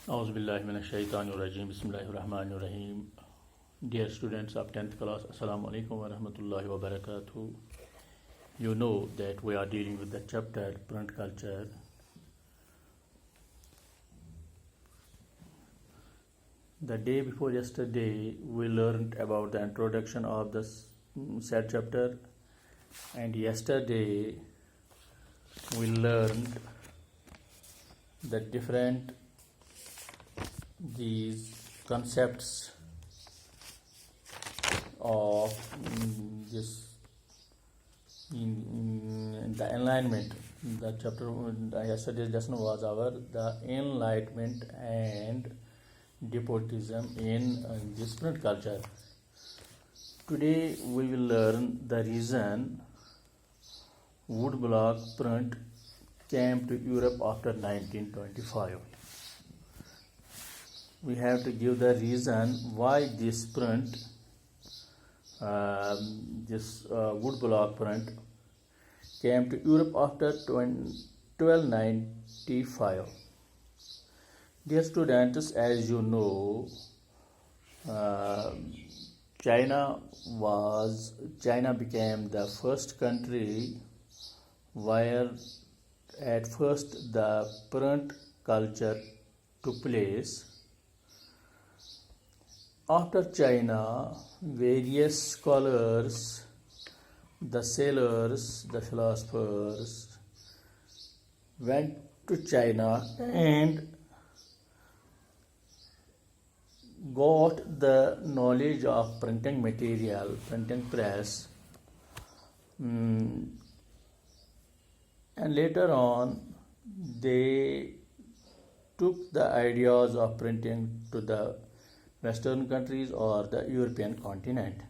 Auzubillahiminash-shaytanir-rajim. Bismillahir-rahmanir-rahim. Dear students of 10th class, Assalamu alaikum wa rahmatullahi wa barakatuh. You know that we are dealing with the chapter Print Culture. The day before yesterday, we learned about the introduction of the said chapter, and yesterday we learned the different these concepts of this in the enlightenment. The chapter yesterday's lesson was our the enlightenment and despotism in this print culture. Today we will learn the reason woodblock print came to Europe after 1925. We have to give the reason why this print, woodblock print, came to Europe after 1295. Dear students, as you know, China became the first country where at first the print culture took place. After China, various scholars, the sailors, the philosophers went to China and got the knowledge of printing material, printing press, and later on they took the ideas of printing to the Western countries or the European continent.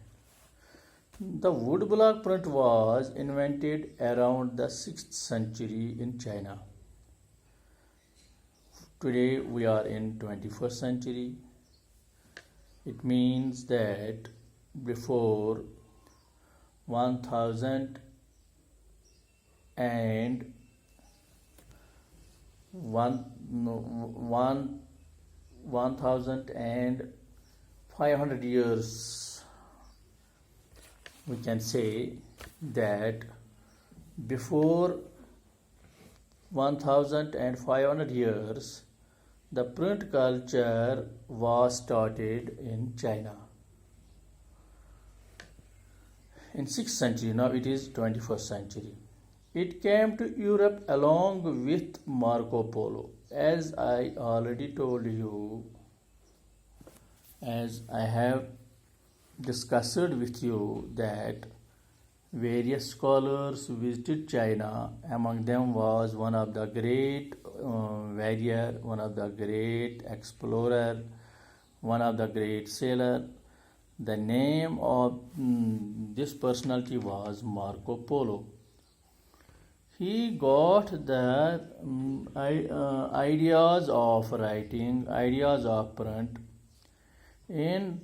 The woodblock print was invented around the 6th century in China. Today we are in 21st century. It means that before 1000 and 1500 years, we can say that before 1500 years, the print culture was started in China. In 6th century, now it is 21st century. It came to Europe along with Marco Polo. As I already told you, as I have discussed with you, that various scholars visited China. Among them was one of the great warrior, one of the great explorer, one of the great sailor. The name of this personality was Marco Polo. He got the ideas of writing, ideas of print in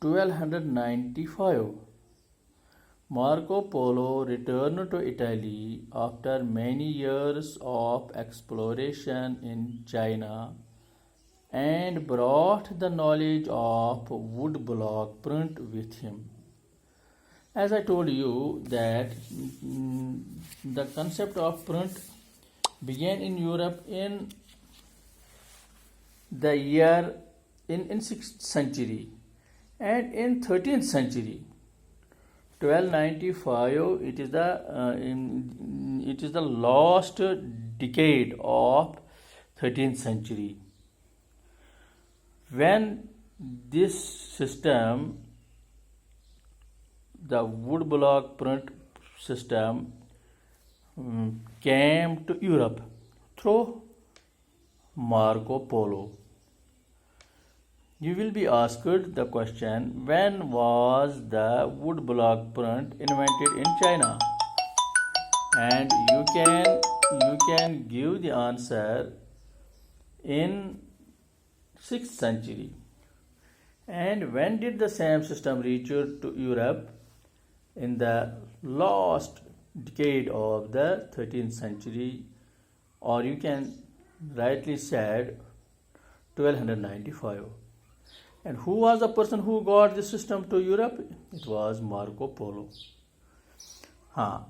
1295. Marco Polo returned to Italy after many years of exploration in China and brought the knowledge of woodblock print with him. As I told you that the concept of print began in Europe in the year in 6th century, and in 13th century 1295 it is the last decade of 13th century when this system, the woodblock print system, came to Europe through Marco Polo. You will be asked the question, when was the woodblock print invented in China? And you can give the answer in 6th century. And when did the same system reach to Europe? In the last decade of the 13th century, or you can rightly said 1295. And who was the person who got the system to Europe? It was Marco Polo. हाँ,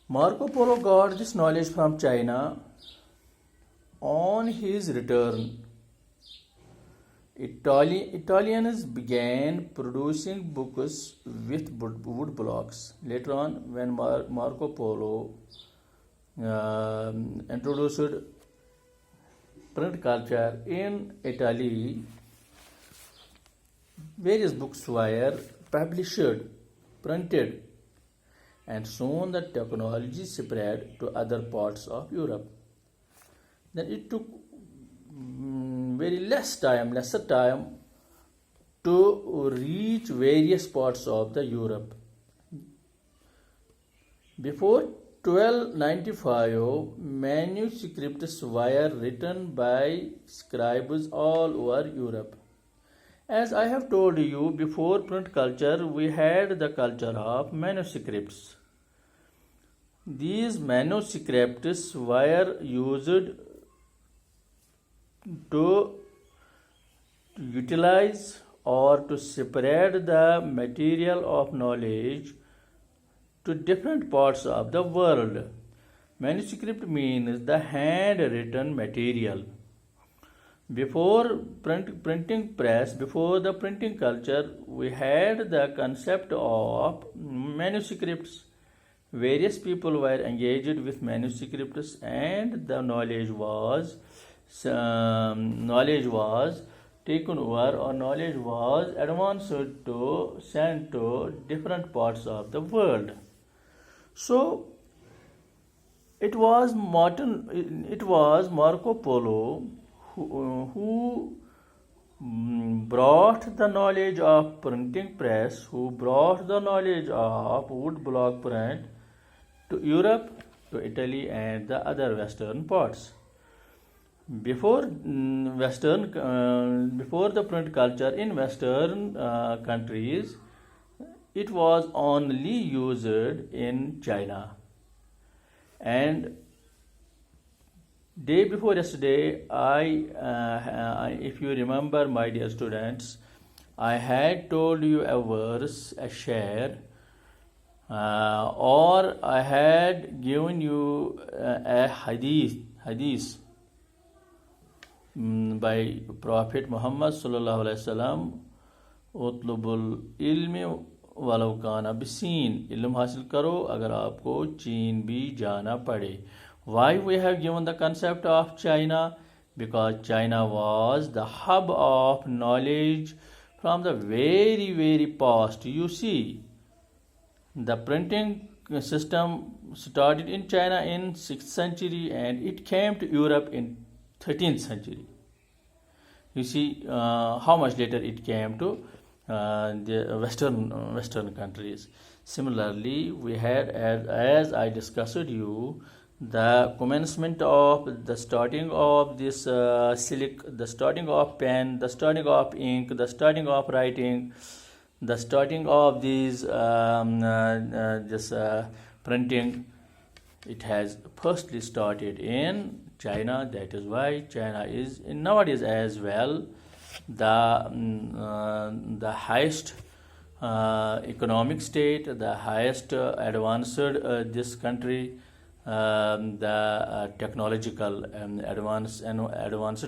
Marco Polo got this knowledge from China. On his return, Italians began producing books with wood blocks. Later on, when Marco Polo introduced print culture in Italy, various books were published, printed, and soon the technology spread to other parts of Europe. Then it took lesser time to reach various parts of the Europe. Before 1295, manuscripts were written by scribes all over Europe. As I have told you, before print culture, we had the culture of manuscripts. These manuscripts were used to utilize or to spread the material of knowledge to different parts of the world. Manuscript means the handwritten material. Before printing press, before the printing culture, we had the concept of manuscripts. Various people were engaged with manuscripts, and the knowledge was taken over, or knowledge was advanced to sent to different parts of the world. So it was Marco Polo who brought the knowledge of printing press, who brought the knowledge of wood block print to Europe, to Italy, and the other western parts. Before the print culture in western countries, it was only used in China. And day before yesterday, if you remember, my dear students, I had told you a verse, a share, or I had given you a hadith by Prophet Muhammad sallallahu alaihi wasallam, utlubul ilmi walau kana bisin, ilm hasil karo agar aapko Chin bhi jana pade. Why we have given the concept of China? Because China was the hub of knowledge from the very, very past. You see, the printing system started in China in 6th century and it came to Europe in 13th century. You see how much later it came to the western countries. Similarly, we had, as I discussed with you, the commencement of the starting of this silk, the starting of pen, the starting of ink, the starting of writing, the starting of these printing. It has firstly started in China. That is why China is nowadays as well the highest economic state, the highest advanced this country, the technological advanced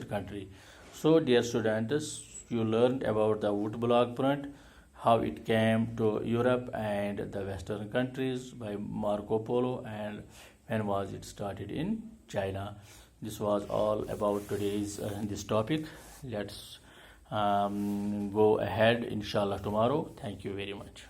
country. So, dear students, you learned about the wood block print, how it came to Europe and the western countries by Marco Polo, and when was it started in China. This was all about today's this topic. Let's go ahead inshallah tomorrow. Thank you very much.